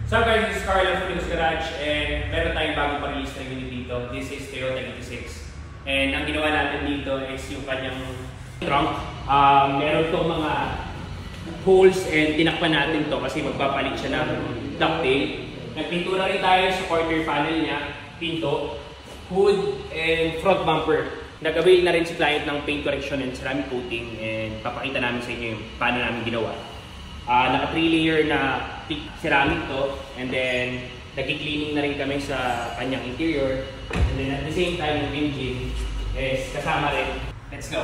So guys, this is Carl from Nico's Garage and meron tayong bagong pa-release na unit dito. This is Toyota 86. And ang ginawa natin dito is yung kanyang trunk. Meron itong mga holes and tinakpan natin to kasi magpapalit siya ng ducktail. Nagpintura rin tayo sa quarter panel niya, pinto, hood, and front bumper. Nag-avail na rin si client ng paint correction and ceramic coating and papakita namin sa inyo yung paano namin ginawa. Naka 3 layer na ceramic to and then nag-cleaning na rin kami sa kanyang interior and then at the same time yung engine is kasama rin. Let's go!